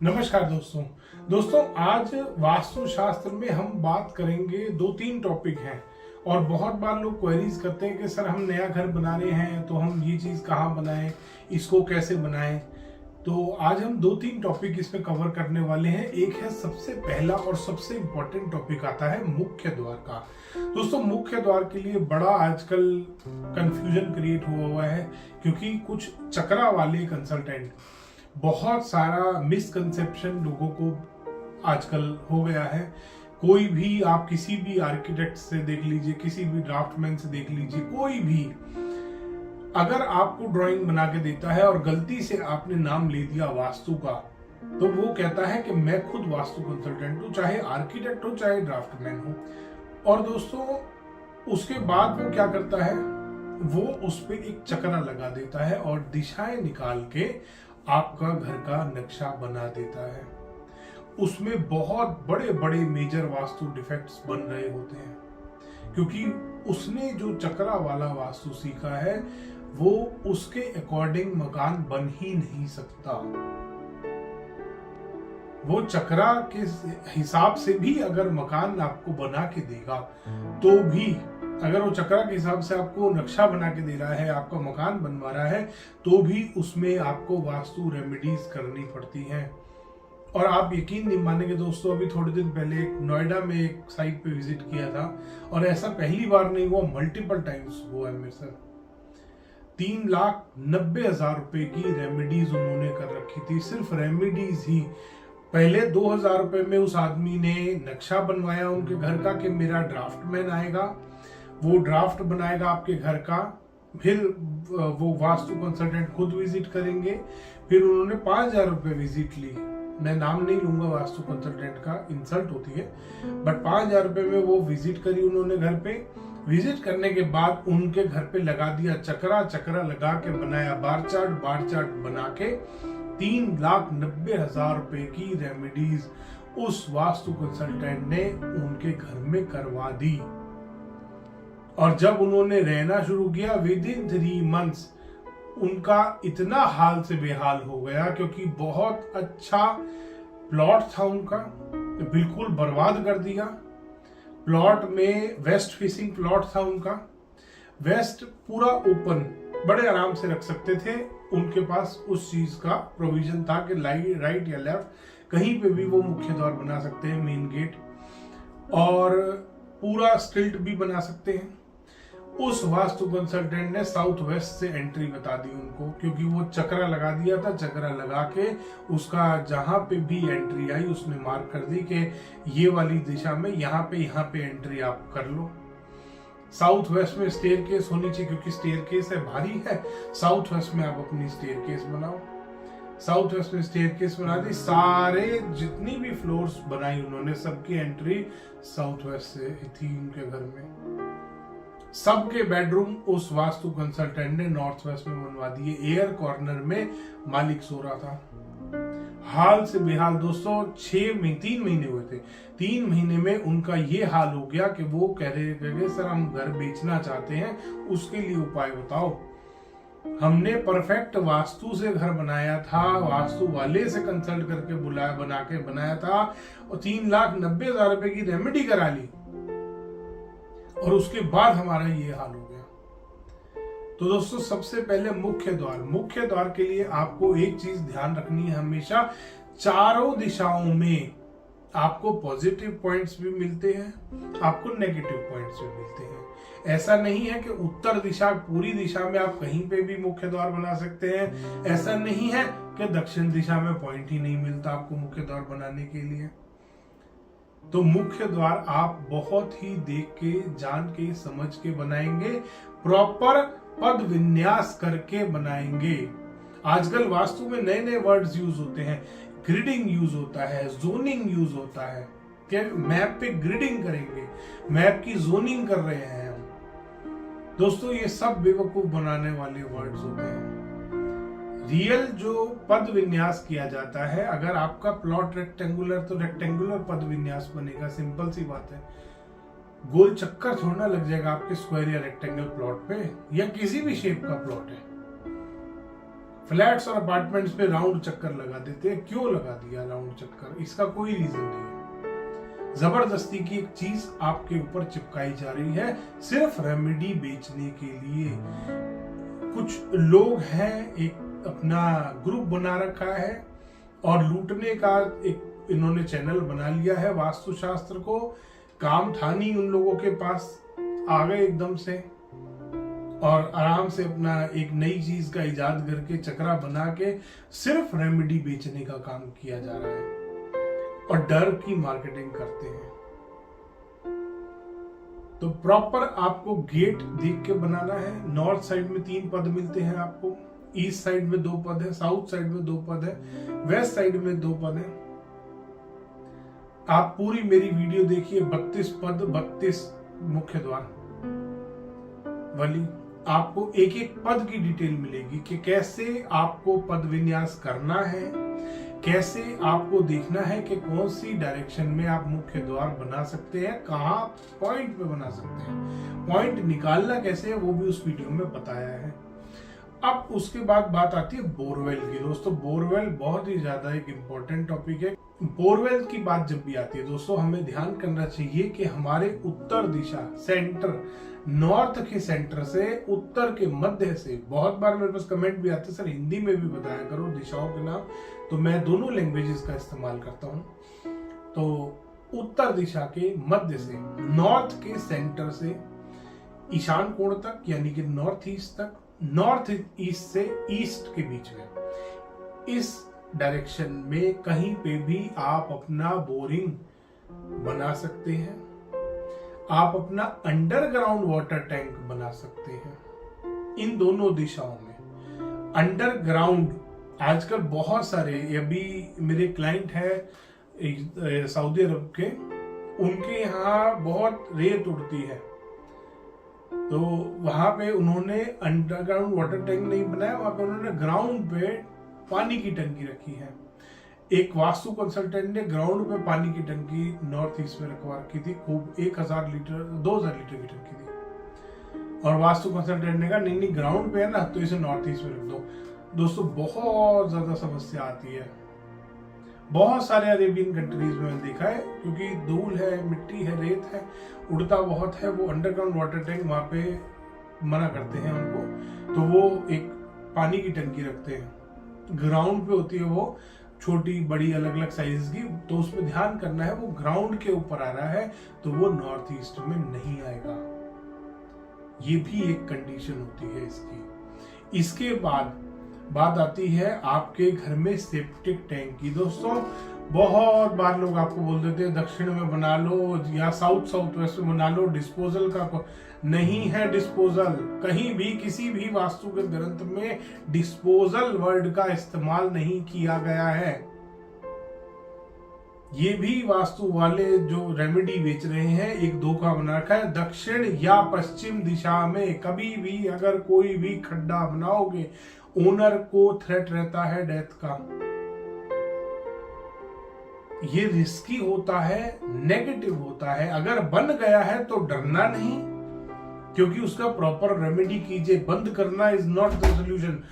नमस्कार दोस्तों आज वास्तुशास्त्र में हम बात करेंगे। दो तीन टॉपिक हैं और बहुत बार लोग क्वेरीज करते हैं कि सर हम नया घर बना रहे हैं तो हम ये चीज कहाँ बनाएं, इसको कैसे बनाएं। तो आज हम दो तीन टॉपिक इसमें कवर करने वाले हैं। एक है सबसे पहला और सबसे इम्पोर्टेंट टॉपिक आता है मुख्य द्वार का। दोस्तों मुख्य द्वार के लिए बड़ा आजकल कंफ्यूजन क्रिएट हुआ है क्योंकि कुछ चक्रा वाले कंसल्टेंट, बहुत सारा मिसकंसेप्शन लोगों को आजकल हो गया है। कोई भी आप किसी भी आर्किटेक्ट से देख लीजिए, किसी भी ड्राफ्टमैन से देख लीजिए, कोई भी अगर आपको ड्राइंग बना के देता है और गलती से आपने नाम ले दिया वास्तु का, तो वो कहता है कि मैं खुद वास्तु कंसल्टेंट हूं, चाहे आर्किटेक्ट हो चाहे ड्राफ्टमैन हो। और दोस्तों उसके बाद वो क्या करता है, वो उस पर एक चक्रा लगा देता है और दिशाएं निकाल के आपका घर का नक्शा बना देता है। उसमें बहुत बड़े बड़े मेजर वास्तु डिफेक्ट्स बन रहे होते हैं क्योंकि उसने जो चक्रा वाला वास्तु सीखा है वो उसके अकॉर्डिंग मकान बन ही नहीं सकता। वो चक्रा के हिसाब से भी अगर मकान आपको बना के देगा तो भी, अगर वो चक्रा के हिसाब से आपको नक्शा बना के दे रहा है, आपका मकान बनवा रहा है, तो भी उसमें आपको वास्तु रेमेडीज करनी पड़ती हैं। और आप यकीन नहीं मानेंगे दोस्तों, अभी थोड़े दिन पहले नोएडा में एक साइट पे विजिट किया था और ऐसा पहली बार नहीं हुआ, मल्टीपल टाइम्स हुआ है मेरे साथ। 3,90,000 रुपए की रेमेडीज उन्होंने कर रखी थी, सिर्फ रेमेडीज ही। पहले 2,000 रुपए में उस आदमी ने नक्शा बनवाया उनके घर का कि मेरा ड्राफ्टमैन आएगा, वो ड्राफ्ट बनाएगा आपके घर का, फिर वो वास्तु कंसल्टेंट खुद विजिट करेंगे। फिर उन्होंने 5,000 रुपए विजिट ली। मैं नाम नहीं लूंगा वास्तु कंसल्टेंट का, इंसल्ट होती है, बट 5,000 रुपए में वो विजिट करी उन्होंने घर पे। विजिट करने के बाद उनके घर पे लगा दिया चक्रा, चक्रा लगा के बनाया बार चार्ट बना के 3,90,000 रुपए की रेमेडीज उस वास्तु कंसल्टेंट ने उनके घर में करवा दी। और जब उन्होंने रहना शुरू किया, विद इन 3 मंथ्स उनका इतना हाल से बेहाल हो गया क्योंकि बहुत अच्छा प्लॉट था उनका, बिल्कुल बर्बाद कर दिया। प्लॉट में वेस्ट फेसिंग प्लॉट था उनका, वेस्ट पूरा ओपन, बड़े आराम से रख सकते थे। उनके पास उस चीज का प्रोविजन था कि राइट या लेफ्ट कहीं पे भी वो मुख्य द्वार बना सकते हैं, मेन गेट, और पूरा स्टिल्ट भी बना सकते हैं। उस वास्तु कंसल्टेंट ने साउथ वेस्ट से एंट्री बता दी उनको, क्योंकि वो चक्रा लगा दिया था। चक्रा लगा के उसका जहां पे भी एंट्री आई उसने मार्क कर दी कि ये वाली दिशा में यहाँ पे एंट्री आप कर लो। साउथ वेस्ट में स्टेयरकेस होनी चाहिए क्योंकि स्टेयरकेस है भारी है, साउथ वेस्ट में आप अपनी स्टेयरकेस बनाओ। साउथ वेस्ट में स्टेयरकेस बना दी, सारे जितनी भी फ्लोर्स बनाई उन्होंने, सबकी एंट्री साउथ वेस्ट से थी उनके घर में। सबके बेडरूम उस वास्तु कंसल्टेंट ने नॉर्थ वेस्ट में बनवा दिए। एयर कॉर्नर में मालिक सो रहा था। हाल से बेहाल दोस्तों, 3 महीने हुए थे। 3 महीने में उनका ये हाल हो गया कि वो कह रहे सर हम घर बेचना चाहते हैं, उसके लिए उपाय बताओ। हमने परफेक्ट वास्तु से घर बनाया था, वास्तु वाले से कंसल्ट करके बना के बनाया था और 3,90,000 रुपए की रेमेडी करा ली और उसके बाद हमारा ये हाल हो गया। तो दोस्तों सबसे पहले मुख्य द्वार के लिए आपको एक चीज ध्यान रखनी है, हमेशा चारों दिशाओं में आपको पॉजिटिव पॉइंट्स भी मिलते हैं, आपको नेगेटिव पॉइंट्स भी मिलते हैं। ऐसा नहीं है कि उत्तर दिशा, पूरी दिशा में आप कहीं पे भी मुख्य द्वार बना सकते हैं। ऐसा नहीं है कि दक्षिण दिशा में पॉइंट ही नहीं मिलता आपको मुख्य द्वार बनाने के लिए। तो मुख्य द्वार आप बहुत ही देख के, जान के, समझ के बनाएंगे, प्रॉपर पद विन्यास करके बनाएंगे। आजकल वास्तु में नए नए वर्ड्स यूज होते हैं, ग्रिडिंग यूज होता है, जोनिंग यूज होता है कि मैप पे ग्रिडिंग करेंगे, मैप की जोनिंग कर रहे हैं हम। दोस्तों ये सब बेवकूफ बनाने वाले वर्ड्स होते हैं। रियल जो पद विन्यास किया जाता है, अगर आपका प्लॉट रेक्टेंगुलर तो रेक्टेंगुलर पद विन्यास बनेगा, सिंपल सी बात है। गोल चक्कर थोड़ा लग जाएगा आपके स्क्वायर या रेक्टेंगल प्लॉट पे, या किसी भी शेप का प्लॉट है। फ्लैट्स और अपार्टमेंट्स पे राउंड चक्कर लगा देते हैं। क्यों लगा दिया राउंड चक्कर? इसका कोई रीजन नहीं है। जबरदस्ती की एक चीज आपके ऊपर चिपकाई जा रही है सिर्फ रेमेडी बेचने के लिए। कुछ लोग हैं, एक अपना ग्रुप बना रखा है और लूटने का एक इन्होंने चैनल बना लिया है। वास्तुशास्त्र को काम था नहीं, उन लोगों के पास आ गए एकदम से और आराम से अपना एक नई चीज का इजाद करके चक्रा बना के सिर्फ रेमेडी बेचने का काम किया जा रहा है और डर की मार्केटिंग करते हैं। तो प्रॉपर आपको गेट देख के बनाना है। नॉर्थ साइड में 3 पद मिलते हैं आपको, ईस्ट साइड में 2 पद है, साउथ साइड में 2 पद है, वेस्ट साइड में 2 पद है। आप पूरी मेरी वीडियो देखिए, 32 पद, 32 मुख्य द्वार वाली आपको एक एक पद की डिटेल मिलेगी कि कैसे आपको पद विन्यास करना है, कैसे आपको देखना है कि कौन सी डायरेक्शन में आप मुख्य द्वार बना सकते हैं, कहां पॉइंट पे बना सकते हैं, पॉइंट निकालना कैसे है वो भी उस वीडियो में बताया है। अब उसके बाद बात आती है बोरवेल की। दोस्तों बोरवेल बहुत ही ज्यादा एक इम्पोर्टेंट टॉपिक है। बोरवेल की बात जब भी आती है दोस्तों, हमें ध्यान करना चाहिए कि हमारे उत्तर दिशा, सेंटर, नॉर्थ के सेंटर से, उत्तर के मध्य से, बहुत बार मेरे पास कमेंट भी आते हैं सर हिंदी में भी बताया करो दिशाओं के नाम, तो मैं दोनों लैंग्वेजेस का इस्तेमाल करता हूं। तो उत्तर दिशा के मध्य से, नॉर्थ के सेंटर से ईशान कोण तक यानी कि नॉर्थ ईस्ट तक, नॉर्थ ईस्ट से ईस्ट के बीच में, इस डायरेक्शन में कहीं पे भी आप अपना बोरिंग बना सकते हैं। आप अपना अंडरग्राउंड वाटर टैंक बना सकते हैं इन दोनों दिशाओं में। अंडरग्राउंड आजकल बहुत सारे, अभी मेरे क्लाइंट है सऊदी अरब के, उनके यहाँ बहुत रेत उड़ती है, तो वहां पे उन्होंने अंडरग्राउंड वाटर टैंक नहीं बनाया, वहां पे उन्होंने ग्राउंड पे पानी की टंकी रखी है। एक वास्तु कंसल्टेंट ने ग्राउंड पे पानी की टंकी नॉर्थ ईस्ट में रखवा रखी थी, खूब 1000 लीटर 2000 लीटर की टंकी थी, और वास्तु कंसल्टेंट ने कहा नहीं ग्राउंड पे है ना तो इसे नॉर्थ ईस्ट में रख दो। दोस्तों बहुत ज्यादा समस्या आती है, बहुत सारे अरेबियन कंट्रीज में देखा है, क्योंकि धूल है, मिट्टी है, रेत है, उड़ता बहुत है, वो अंडरग्राउंड वाटर टैंक वहां पे मना करते हैं उनको, तो वो एक पानी की टंकी रखते हैं। ग्राउंड पे होती है वो छोटी बड़ी अलग अलग साइज की, तो उसमें ध्यान करना है वो ग्राउंड के ऊपर आ रहा है तो वो नॉर्थ ईस्ट में नहीं आएगा। ये भी एक कंडीशन होती है इसकी। इसके बाद बात आती है आपके घर में सेप्टिक टैंक की। दोस्तों बहुत बार लोग आपको बोल देते हैं दक्षिण में बना लो या साउथ वेस्ट में बना लो, डिस्पोजल का नहीं है। डिस्पोजल कहीं भी किसी भी वास्तु के ग्रंथ में डिस्पोजल वर्ड का इस्तेमाल नहीं किया गया है। ये भी वास्तु वाले जो रेमेडी बेच रहे हैं एक धोखा बना रखा है। दक्षिण या पश्चिम दिशा में कभी भी अगर कोई भी खड्डा बनाओगे, ओनर को थ्रेट रहता है डेथ का। ये रिस्की होता है, नेगेटिव होता है। अगर बन गया है तो डरना नहीं, क्योंकि उसका प्रॉपर रेमेडी कीजिए। बंद करना इज नॉट द सोल्यूशन।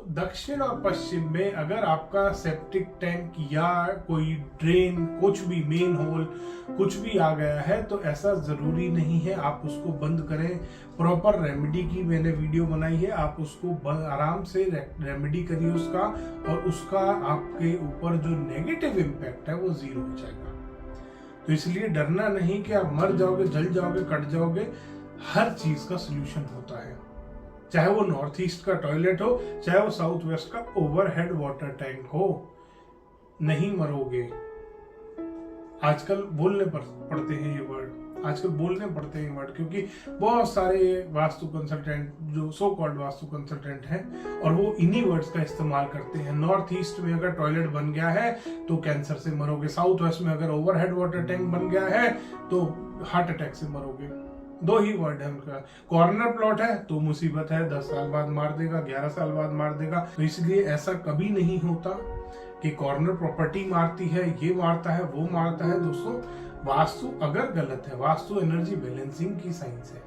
दक्षिण और पश्चिम में अगर आपका सेप्टिक टैंक या कोई ड्रेन, कुछ भी मेन होल कुछ भी आ गया है तो ऐसा जरूरी नहीं है आप उसको बंद करें। प्रॉपर रेमेडी की मैंने वीडियो बनाई है, आप उसको आराम से रेमेडी करिए उसका, और उसका आपके ऊपर जो नेगेटिव इम्पैक्ट है वो 0 हो जाएगा। तो इसलिए डरना नहीं कि आप मर जाओगे, जल जाओगे, कट जाओगे। हर चीज का सोल्यूशन होता है, चाहे वो नॉर्थ ईस्ट का टॉयलेट हो, चाहे वो साउथ वेस्ट का ओवरहेड वाटर टैंक हो, नहीं मरोगे। आजकल बोलने पड़ते हैं ये वर्ड, आजकल बोलने पड़ते हैं वर्ड, क्योंकि बहुत सारे वास्तु कंसल्टेंट जो सो कॉल्ड वास्तु कंसल्टेंट हैं और वो इन्हीं वर्ड्स का इस्तेमाल करते हैं। नॉर्थ ईस्ट में अगर टॉयलेट बन गया है तो कैंसर से मरोगे, साउथ वेस्ट में अगर ओवरहेड वाटर टैंक बन गया है तो हार्ट अटैक से मरोगे। 2 ही वर्ड है उनका। कॉर्नर प्लॉट है तो मुसीबत है, 10 साल बाद मार देगा, 11 साल बाद मार देगा। तो इसलिए ऐसा कभी नहीं होता कि कॉर्नर प्रॉपर्टी मारती है, ये मारता है, वो मारता है। दोस्तों वास्तु अगर गलत है, वास्तु एनर्जी बैलेंसिंग की साइंस है।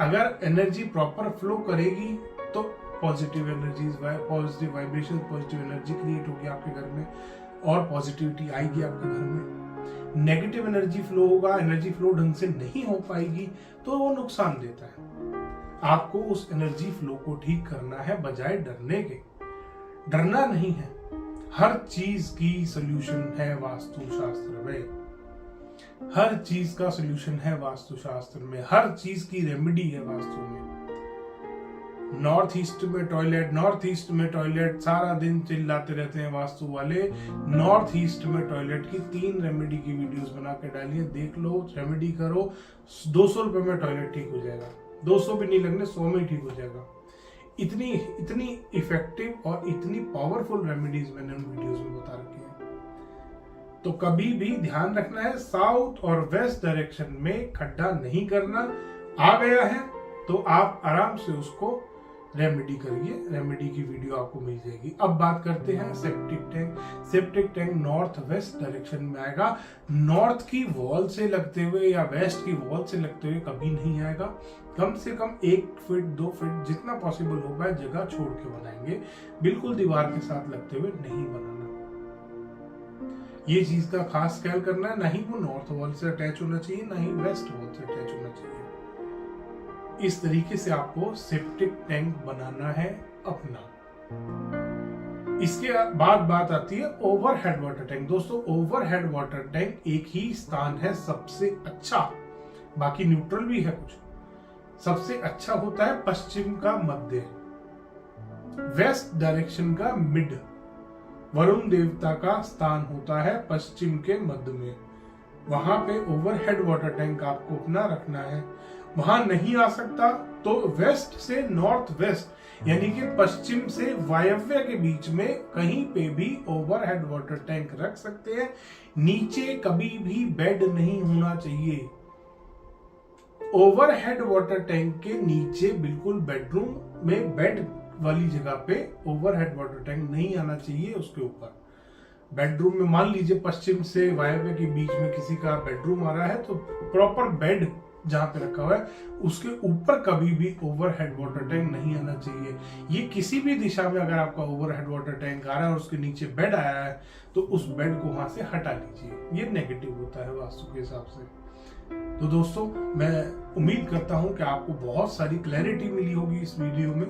अगर एनर्जी प्रॉपर फ्लो करेगी तो positive energies, positive vibration, positive energy create होगी आपके घर में और पॉजिटिविटी आएगी आपके घर में। नेगेटिव एनर्जी फ्लो होगा, एनर्जी फ्लो ढंग से नहीं हो पाएगी तो वो नुकसान देता है। आपको उस एनर्जी फ्लो को ठीक करना है बजाय डरने के। डरना नहीं है, हर चीज की सोल्यूशन है वास्तुशास्त्र में। हर चीज का सोल्यूशन है वास्तुशास्त्र में, हर चीज की रेमेडी है वास्तु में। नॉर्थ ईस्ट में टॉयलेट सारा दिन चिल्लाते रहते हैं वास्तु वाले। नॉर्थ ईस्ट में टॉयलेट की 3 रेमेडी की वीडियोस बना के डालिए, देख लो, रेमेडी करो, 200 रुपए में टॉयलेट ठीक हो जाएगा। 200 भी नहीं लगने, 100 में ही ठीक हो जाएगा। इतनी इफेक्टिव और इतनी पावरफुल रेमेडीज मैंने उन वीडियोस में बता रखी है। तो कभी भी ध्यान रखना है, साउथ और वेस्ट डायरेक्शन में खड्डा नहीं करना। आ गया है तो आप आराम से उसको रेमेडी करिए, रेमेडी की वीडियो आपको मिल जाएगी। अब बात करते हैं septic tank. Septic tank north west direction में आएगा। नॉर्थ की वॉल से लगते हुए या वेस्ट की वॉल से लगते हुए कभी नहीं आएगा। कम से कम 1 फीट 2 फीट जितना पॉसिबल हो पाए जगह छोड़ के बनाएंगे, बिल्कुल दीवार के साथ लगते हुए नहीं बनाना। ये चीज का खास ख्याल करना है, ना ही वो नॉर्थ वॉल से अटैच होना चाहिए, ना ही वेस्ट वॉल से अटैच होना चाहिए। इस तरीके से आपको सेप्टिक टैंक बनाना है अपना। इसके बाद बात आती है ओवरहेड वाटर टैंक। दोस्तों, ओवरहेड वाटर टैंक एक ही स्थान है सबसे अच्छा, बाकी न्यूट्रल भी है कुछ। सबसे अच्छा होता है पश्चिम का मध्य, वेस्ट डायरेक्शन का मिड। वरुण देवता का स्थान होता है पश्चिम के मध्य में। वहां पे ओवरहेड वाटर टैंक आपको अपना रखना है। वहां नहीं आ सकता तो वेस्ट से नॉर्थ वेस्ट यानी कि पश्चिम से वायव्य के बीच में कहीं पे भी ओवरहेड वाटर टैंक रख सकते हैं। नीचे कभी भी बेड नहीं होना चाहिए। ओवरहेड वाटर टैंक के नीचे बिल्कुल बेडरूम में बेड वाली जगह पे ओवरहेड वाटर टैंक नहीं आना चाहिए। उसके ऊपर बेडरूम में मान लीजिए पश्चिम से वायव्य के बीच में किसी का बेडरूम आ रहा है तो प्रॉपर बेड जहां पे रखा हुआ है उसके ऊपर कभी भी ओवरहेड वाटर टैंक नहीं आना चाहिए। ये किसी भी दिशा में अगर आपका ओवरहेड वाटर टैंक आ रहा है और उसके नीचे बेड आया है तो उस बेड को वहां से हटा लीजिए। ये नेगेटिव होता है वास्तु के हिसाब से। तो दोस्तों, मैं उम्मीद करता हूं कि आपको बहुत सारी क्लैरिटी मिली होगी इस वीडियो में।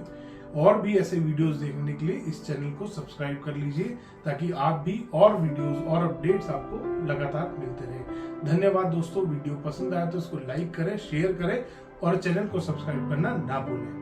और भी ऐसे वीडियोस देखने के लिए इस चैनल को सब्सक्राइब कर लीजिए ताकि आप भी और वीडियोस और अपडेट्स आपको लगातार मिलते रहे। धन्यवाद दोस्तों। वीडियो पसंद आया तो इसको लाइक करें, शेयर करें और चैनल को सब्सक्राइब करना ना भूलें।